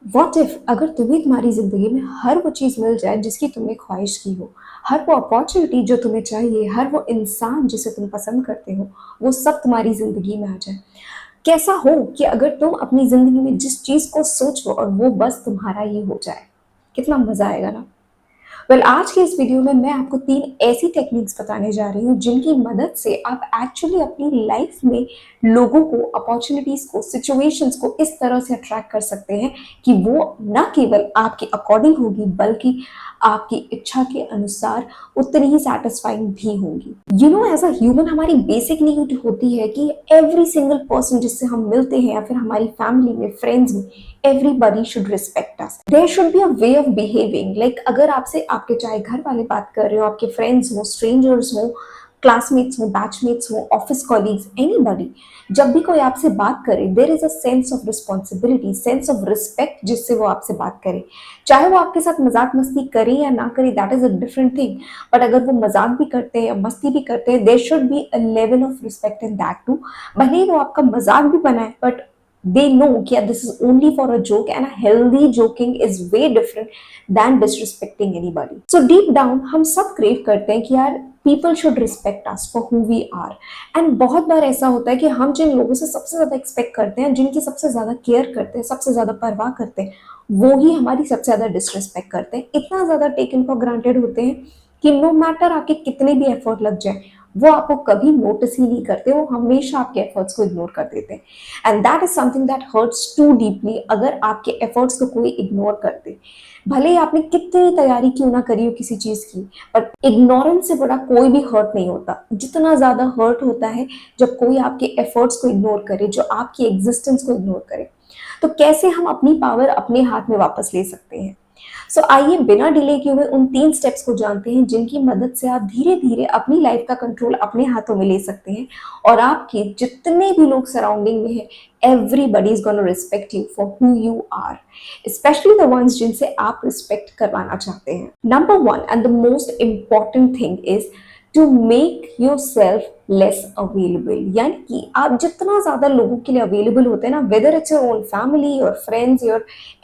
What if अगर तुम्हें तुम्हारी जिंदगी में हर वो चीज मिल जाए जिसकी तुमने ख्वाहिश की हो, हर वो अपॉर्चुनिटी जो तुम्हें चाहिए, हर वो इंसान जिसे तुम पसंद करते हो, वो सब तुम्हारी जिंदगी में आ जाए। कैसा हो कि अगर तुम अपनी जिंदगी में जिस चीज को सोचो और वो बस तुम्हारा ही हो जाए। कितना मजा आएगा ना। आज के इस वीडियो में मैं आपको 3 ऐसी टेक्निक्स बताने जा रही हूँ जिनकी मदद से आप एक्चुअली अपनी लाइफ में लोगों को, अपॉर्चुनिटीज को, सिचुएशंस को इस तरह से अट्रैक्ट कर सकते हैं कि वो न केवल आपके अकॉर्डिंग होगी बल्कि आपकी इच्छा के अनुसार उतनी ही सेटिस्फाइंग भी होंगी। एज अ ह्यूमन हमारी बेसिक नीड होती है कि एवरी सिंगल पर्सन जिससे हम मिलते हैं या फिर हमारी फैमिली में, फ्रेंड्स में, everybody should respect us. There should be a way of behaving. Like अगर आपसे आपके चाहे घर वाले बात कर रहे हो, आपके फ्रेंड्स हो, स्ट्रेंजर्स हो, क्लासमेट्स हो, बैचमेट्स हो, ऑफिस कॉलीग्स, एनीबॉडी, जब भी कोई आपसे बात करे there is a sense of responsibility, sense of respect जिससे वो आपसे बात करे। चाहे वो आपके साथ मजाक मस्ती करे या ना करे, that is a different thing. But अगर वो मजाक भी करते हैं या मस्ती भी करते हैं, there should be a level of respect in that too. भले ही वो आपका मजाक भी बनाए, but they know that this is only for a joke, and a healthy joking is way different than disrespecting anybody. So deep down हम सब crave करते हैं कि यार people should respect us for who we are. And बहुत बार ऐसा होता है कि हम जिन लोगों से सबसे ज्यादा एक्सपेक्ट करते हैं, जिनकी सबसे ज्यादा केयर करते हैं, सबसे ज्यादा परवाह करते हैं, वो ही हमारी सबसे ज्यादा डिसरिस्पेक्ट करते हैं। इतना ज्यादा टेकन फॉर ग्रांटेड होते हैं कि नो मैटर आपके कितने भी एफर्ट लग जाए, वो आपको कभी नोटिस ही नहीं करते, वो हमेशा आपके एफर्ट्स को इग्नोर कर देते हैं। And that is something that hurts too deeply अगर आपके एफर्ट्स को कोई इग्नोर कर दे। भले ही आपने कितनी तैयारी क्यों ना करी हो किसी चीज की, बट इग्नोरेंस से बड़ा कोई भी हर्ट नहीं होता। जितना ज्यादा हर्ट होता है जब कोई आपके एफर्ट्स को इग्नोर करे, जो आपकी एग्जिस्टेंस को इग्नोर करे। तो कैसे हम अपनी पावर अपने हाथ में वापस ले सकते हैं? आइए बिना डिले किए हुए उन 3 स्टेप्स को जानते हैं जिनकी मदद से आप धीरे धीरे अपनी लाइफ का कंट्रोल अपने हाथों में ले सकते हैं और आपके जितने भी लोग सराउंडिंग में हैं, everybody is going to respect you for who you are, especially the ones जिनसे आप रिस्पेक्ट करवाना चाहते हैं। Number 1 and the most important thing is to make yourself less available। यानी कि आप जितना ज्यादा लोगों के लिए अवेलेबल होते हैं ना, whether it's your own family, your friends, your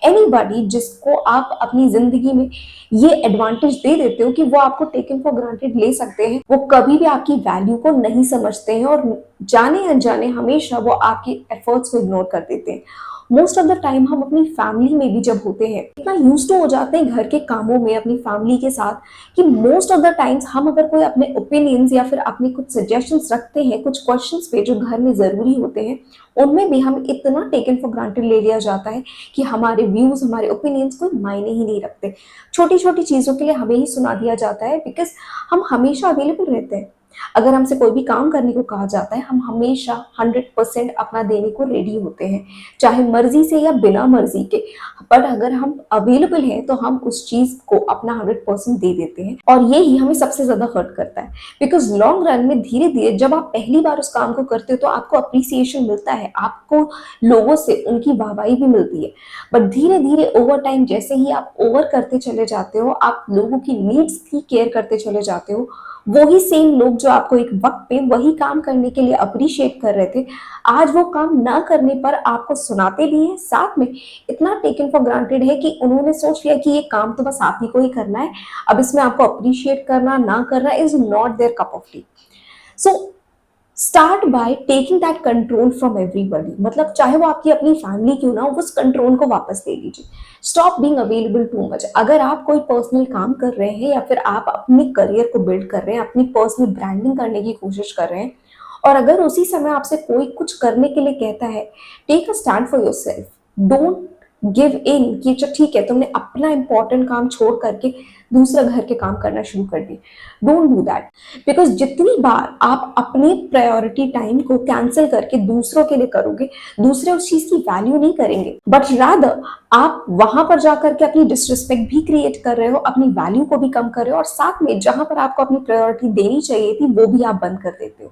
anybody, जिसको आप अपनी जिंदगी में ये एडवांटेज दे देते हो कि वो आपको टेकन फॉर ग्रांटेड ले सकते हैं, वो कभी भी आपकी वैल्यू को नहीं समझते हैं और जाने अनजाने हमेशा वो आपके एफर्ट्स को इग्नोर कर देते हैं। मोस्ट ऑफ द टाइम हम अपनी फैमिली में भी जब होते हैं इतना यूज टू हो जाते हैं घर के कामों में अपनी फैमिली के साथ कि मोस्ट ऑफ द टाइम्स हम अगर कोई अपने ओपिनियंस या फिर अपने कुछ सजेशंस रखते हैं कुछ क्वेश्चंस पे जो घर में जरूरी होते हैं, उनमें भी हम इतना टेकन फॉर ग्रांटेड ले लिया जाता है कि हमारे व्यूज, हमारे ओपिनियंस कोई मायने ही नहीं रखते। छोटी छोटी चीजों के लिए हमें ही सुना दिया जाता है बिकॉज हम हमेशा अवेलेबल रहते हैं। अगर हमसे कोई भी काम करने को कहा जाता है, हम हमेशा 100% अपना देने को रेडी होते हैं, चाहे मर्जी से या बिना मर्जी के। पर अगर हम अवेलेबल हैं तो हम उस चीज को अपना 100% दे देते हैं और ये ही हमें सबसे ज्यादा हर्ट करता है। बिकॉज लॉन्ग रन में धीरे धीरे जब आप पहली बार उस काम को करते हो तो आपको अप्रिसिएशन मिलता है, आपको लोगों से उनकी वाहवाही भी मिलती है। बट धीरे धीरे ओवर टाइम जैसे ही आप ओवर करते चले जाते हो, आप लोगों की नीड्स की केयर करते चले जाते हो, वही सेम लोग जो आपको एक वक्त पे वही काम करने के लिए अप्रिशिएट कर रहे थे, आज वो काम ना करने पर आपको सुनाते भी हैं, साथ में इतना टेकन फॉर ग्रांटेड है कि उन्होंने सोच लिया कि ये काम तो बस आप ही को ही करना है, अब इसमें आपको अप्रिशिएट करना ना करना is not their cup of tea. So start by taking that control from everybody. मतलब चाहे वो आपकी अपनी फैमिली क्यों ना हो, उस कंट्रोल को वापस ले लीजिए। Stop being available too much. अगर आप कोई पर्सनल काम कर रहे हैं या फिर आप अपने करियर को बिल्ड कर रहे हैं, अपनी पर्सनल ब्रांडिंग करने की कोशिश कर रहे हैं, और अगर उसी समय आपसे कोई कुछ करने के लिए कहता है, take a stand for yourself. Don't give in कि अच्छा ठीक है, तुमने अपना इंपॉर्टेंट काम छोड़ करके दूसरा घर के काम करना शुरू कर दिए। Don't do that. बिकॉज जितनी बार आप अपने प्रायोरिटी टाइम को कैंसिल करके दूसरों के लिए करोगे, दूसरे उस चीज की वैल्यू नहीं करेंगे, बट रादर आप वहां पर जाकर के अपनी डिसरिस्पेक्ट भी क्रिएट कर रहे हो, अपनी वैल्यू को भी कम कर रहे हो, और साथ में जहां पर आपको अपनी प्रायोरिटी देनी चाहिए थी वो भी आप बंद कर देते हो।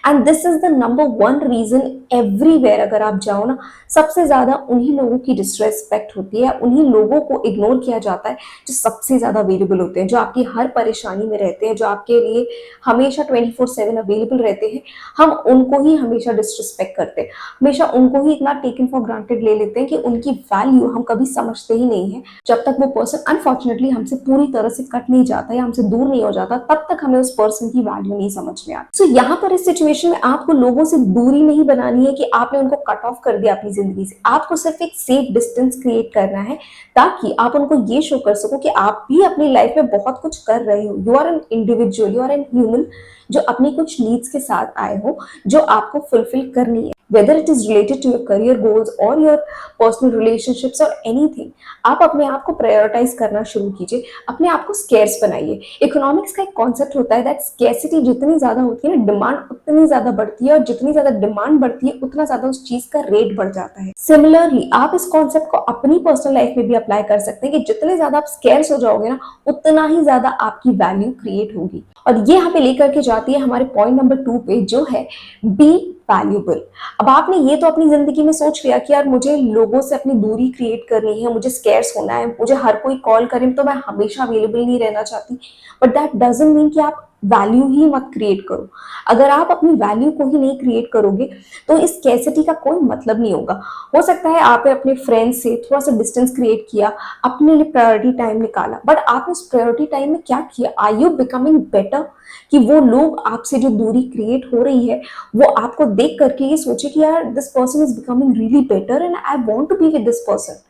And this is the number one reason everywhere. अगर आप जाओ ना, सबसे ज्यादा उन्हीं लोगों की डिसरेस्पेक्ट होती है, उन्हीं लोगों को इग्नोर किया जाता है जो सबसे ज्यादा अवेलेबल होते हैं, जो आपकी हर परेशानी में रहते हैं, जो आपके लिए हमेशा 24/7 अवेलेबल रहते हैं। हम उनको ही हमेशा डिसरिस्पेक्ट करते हैं, हमेशा उनको ही इतना टेकन फॉर ग्रांटेड ले लेते हैं कि उनकी वैल्यू हम कभी समझते ही नहीं है। जब तक वो पर्सन अनफॉर्चुनेटली हमसे पूरी तरह से कट नहीं जाता या हमसे दूर नहीं हो जाता, तब तक हमें उस पर्सन की वैल्यू नहीं समझ में आती। सो यहाँ पर इस सिचुएशन में आपको लोगों से दूरी नहीं बनानी है कि आपने उनको कट ऑफ कर दिया अपनी जिंदगी से। आपको सिर्फ एक सेफ डिस्टेंस क्रिएट करना है ताकि आप उनको ये शो कर सको कि आप भी अपनी लाइफ में बहुत कुछ कर रहे हो। You are an individual, you are an human जो अपनी कुछ नीड्स के साथ आए हो, जो आपको फुलफिल करनी है, whether it is related to your career goals or your personal relationships or anything। आप अपने आप को प्रायोरिटाइज करना शुरू कीजिए, अपने आप को स्केर्स बनाइए। इकोनॉमिक्स का एक कॉन्सेप्ट होता है दैट स्केर्सिटी जितनी ज्यादा होती है ना, डिमांड उतनी ज्यादा बढ़ती है, और जितनी ज्यादा डिमांड बढ़ती है उतना ज्यादा उस चीज का रेट बढ़ जाता है। सिमिलरली आप इस कॉन्सेप्ट को अपनी पर्सनल लाइफ में भी अप्लाई कर सकते हैं कि जितने ज्यादा आप स्केर्स हो जाओगे ना, उतना ही ज्यादा आपकी वैल्यू क्रिएट होगी। और ये यहाँ पे लेकर के जाती है हमारे पॉइंट नंबर 2 पे, जो है बी वैल्यूबल। अब आपने ये तो अपनी जिंदगी में सोच लिया कि यार मुझे लोगों से अपनी दूरी क्रिएट करनी है, मुझे स्केर्स होना है, मुझे हर कोई कॉल करे तो मैं हमेशा अवेलेबल नहीं रहना चाहती, बट दैट डजंट मीन कि आप वैल्यू ही मत क्रिएट करो। अगर आप अपनी वैल्यू को ही नहीं क्रिएट करोगे तो इस स्कैर्सिटी का कोई मतलब नहीं होगा। हो सकता है आपने अपने फ्रेंड से थोड़ा सा डिस्टेंस क्रिएट किया, अपने लिए प्रायोरिटी टाइम निकाला, बट आपने उस प्रायोरिटी टाइम में क्या किया? Are you becoming better? कि वो लोग आपसे जो दूरी क्रिएट हो रही है वो आपको देख करके ये सोचे कि यार this person is becoming really better and I want to be with this person.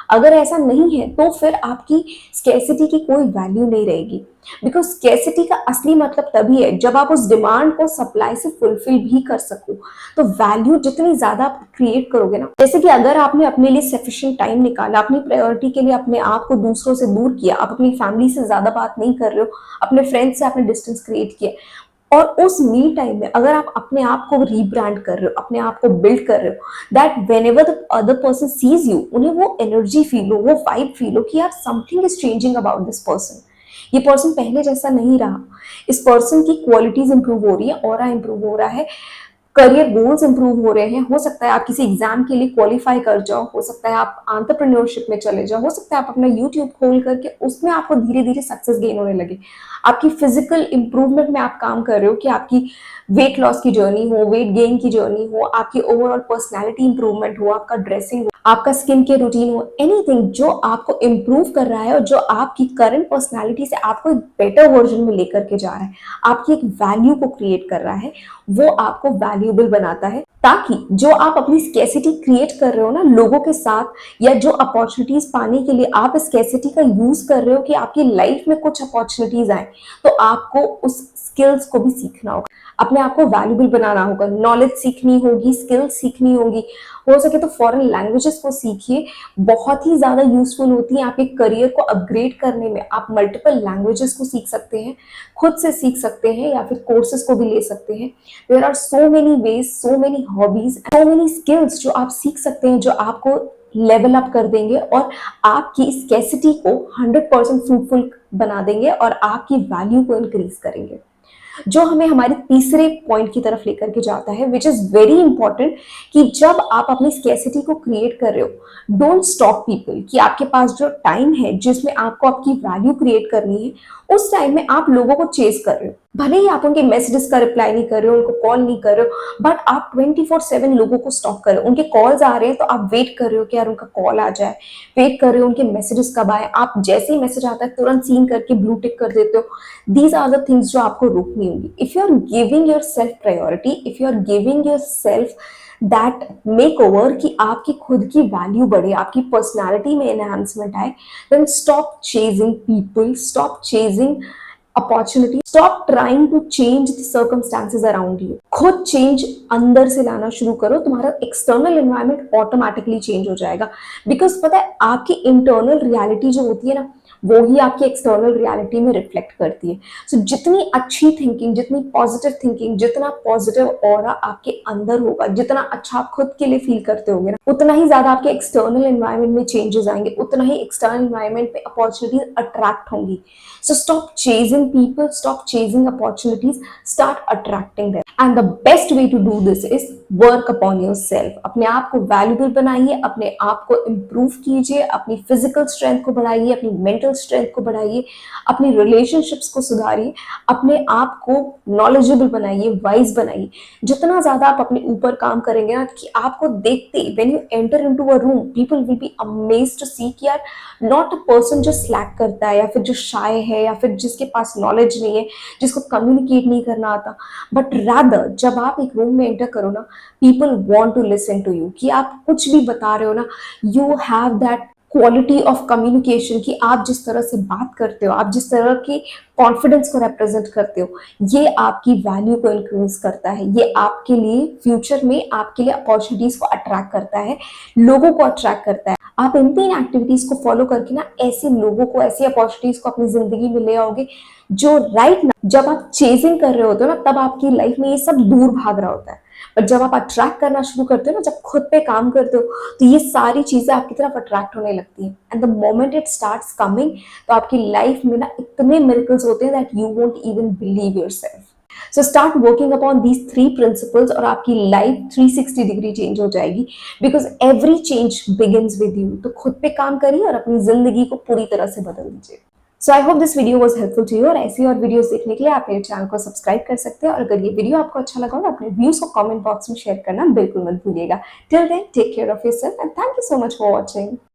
अगर ऐसा नहीं है तो फिर आपकी स्कैर्सिटी की कोई वैल्यू नहीं रहेगी। बिकॉज स्कैर्सिटी का असली मतलब तभी है जब आप उस डिमांड को सप्लाई से फुलफिल भी कर सको। तो वैल्यू जितनी ज्यादा आप क्रिएट करोगे ना, जैसे कि अगर आपने अपने लिए सफिशिएंट टाइम निकाला, अपनी प्रायोरिटी के लिए अपने आप को दूसरों से दूर किया, आप अपनी फैमिली से ज्यादा बात नहीं कर रहे हो, अपने फ्रेंड्स से आपने डिस्टेंस क्रिएट किया, और उस मी टाइम में अगर आप अपने आप को रीब्रांड कर रहे हो, अपने आप को बिल्ड कर रहे हो, that when ever the other person sees you, उन्हें वो एनर्जी फील हो, वो वाइब फील हो कि यार something is changing about this person. ये पर्सन पहले जैसा नहीं रहा, इस पर्सन की क्वालिटीज इंप्रूव हो रही है, ऑरा इंप्रूव हो रहा है, करियर गोल्स इंप्रूव हो रहे हैं। हो सकता है आप किसी एग्जाम के लिए क्वालिफाई कर जाओ, हो सकता है आप एंटरप्रेन्योरशिप में चले जाओ, हो सकता है आप अपना यूट्यूब खोल करके उसमें आपको धीरे धीरे सक्सेस गेन होने लगे। आपकी फिजिकल इंप्रूवमेंट में आप काम कर रहे हो कि आपकी वेट लॉस की जर्नी हो, वेट गेन की जर्नी हो, आपकी ओवरऑल पर्सनैलिटी इंप्रूवमेंट हो, आपका ड्रेसिंग हो, आपका स्किन केयर रूटीन हो, एनीथिंग जो आपको इंप्रूव कर रहा है और जो आपकी करंट पर्सनैलिटी से आपको एक बेटर वर्जन में लेकर के जा रहा है, आपकी एक वैल्यू को क्रिएट कर रहा है, वो आपको वैल्यूएबल बनाता है। ताकि जो आप अपनी स्कैर्सिटी क्रिएट कर रहे हो ना लोगों के साथ, या जो अपॉर्चुनिटीज पाने के लिए आप स्कैर्सिटी का यूज कर रहे हो कि आपकी लाइफ में कुछ अपॉर्चुनिटीज आए, तो आपको उस स्किल्स को भी सीखना होगा, अपने आप को वैल्यूबल बनाना होगा, नॉलेज सीखनी होगी, स्किल्स सीखनी होगी। हो सके तो फॉरेन लैंग्वेजेस को सीखिए, बहुत ही ज्यादा यूजफुल होती है आपके करियर को अपग्रेड करने में। आप मल्टीपल लैंग्वेजेस को सीख सकते हैं, खुद से सीख सकते हैं, या फिर कोर्सेज को भी ले सकते हैं। There are so many ways, so many hobbies, so many skills जो आप सीख सकते हैं, जो आपको लेवल अप कर देंगे और आपकी स्कैर्सिटी को 100% फ्रूटफुल बना देंगे और आपकी वैल्यू को इंक्रीज करेंगे। जो हमें हमारे तीसरे पॉइंट की तरफ लेकर के जाता है, विच इज वेरी इंपॉर्टेंट, कि जब आप अपनी स्कैर्सिटी को क्रिएट कर रहे हो, डोंट स्टॉप पीपल। कि आपके पास जो टाइम है जिसमें आपको आपकी वैल्यू क्रिएट करनी है, उस टाइम में आप लोगों को चेस कर रहे हो। भले ही आप उनके मैसेजेस का रिप्लाई नहीं कर रहे हो, उनको कॉल नहीं कर रहे हो, बट आप 24/7 लोगों को स्टॉक कर रहे हो। उनके कॉल्स आ रहे हैं तो आप वेट कर रहे हो कि यार उनका कॉल आ जाए, वेट कर रहे हो उनके मैसेजेस कब आए, आप जैसे ही मैसेज आता है तुरंत सीन करके ब्लू टिक कर देते हो। दीज आर द थिंग्स जो आपको रोकनी होंगी। If you are giving yourself priority, if you are giving yourself that makeover कि आपकी खुद की वैल्यू बढ़े, आपकी पर्सनैलिटी में एनहांसमेंट आए, then stop chasing people, stop chasing opportunity, stop trying to change the circumstances around you. खुद change अंदर से लाना शुरू करो, तुम्हारा एक्सटर्नल एनवायरनमेंट ऑटोमेटिकली चेंज हो जाएगा। बिकॉज पता है आपकी इंटरनल रियलिटी जो होती है ना, वो ही आपकी एक्सटर्नल रियलिटी में रिफ्लेक्ट करती है। सो जितनी अच्छी थिंकिंग, जितनी पॉजिटिव थिंकिंग, जितना पॉजिटिव ऑरा आपके अंदर होगा, जितना अच्छा आप खुद के लिए फील करते होगे ना, उतना ही ज्यादा आपके एक्सटर्नल एनवायरनमेंट में चेंजेस आएंगे, उतना ही एक्सटर्नल एनवायरनमेंट में अपॉर्चुनिटीज अट्रैक्ट होंगी। So stop chasing chasing people, stop chasing opportunities, start attracting them. And the best way to do this is work upon yourself. अपने आप को valuable बनाइए, अपने आप को improve कीजिए, अपनी physical strength को बढ़ाइए, अपनी mental strength को बढ़ाइए, अपनी relationships को सुधारिए, अपने आप को knowledgeable बनाइए, wise बनाइए. जितना ज़्यादा आप अपने ऊपर काम करेंगे ना, कि आपको देखते when you enter into a room, people will be amazed to see कि यार not a person जो slack करता है या फिर जो shy है या फिर जिसके पास knowledge नहीं है, जिसको communicate नहीं करना आता, but rather जब आप एक रूम में एंटर करो ना, people want to listen to you, कि आप कुछ भी बता रहे हो ना, you have that quality of communication, कि आप जिस तरह से बात करते हो, आप जिस तरह की कॉन्फिडेंस को रिप्रेजेंट करते हो, ये आपकी वैल्यू को इंक्रीज करता है, ये आपके लिए फ्यूचर में आपके लिए अपॉर्चुनिटीज को अट्रैक्ट करता है, लोगों को अट्रैक्ट करता है. आप इन 3 एक्टिविटीज को फॉलो करके ना ऐसे लोगों को, ऐसी अपॉर्चुनिटीज को अपनी जिंदगी में ले आओगे जो राइट ना, जब आप चेजिंग कर रहे होते हो ना, तब आपकी लाइफ में ये सब दूर भाग रहा होता है. बट जब आप अट्रैक्ट करना शुरू करते हो ना, जब खुद पे काम करते हो, तो ये सारी चीजें आपकी तरफ अट्रैक्ट होने लगती हैं. And the moment it starts coming, तो आपकी लाइफ में ना इतने मिरेकल्स होते हैं that you won't even believe yourself. So start working upon these 3 principles और आपकी लाइफ 360 डिग्री चेंज हो जाएगी, because every change begins with you. तो खुद पे काम करिए और अपनी जिंदगी को पूरी तरह से बदल दीजिए. So I hope this video was helpful to you, और ऐसी और वीडियोस देखने के लिए आप मेरे चैनल को सब्सक्राइब कर सकते हैं. और अगर ये वीडियो आपको अच्छा लगा हो तो अपने व्यूज को कमेंट बॉक्स में शेयर करना बिल्कुल मत भूलिएगा. Till then take care of yourself and thank you so much for watching.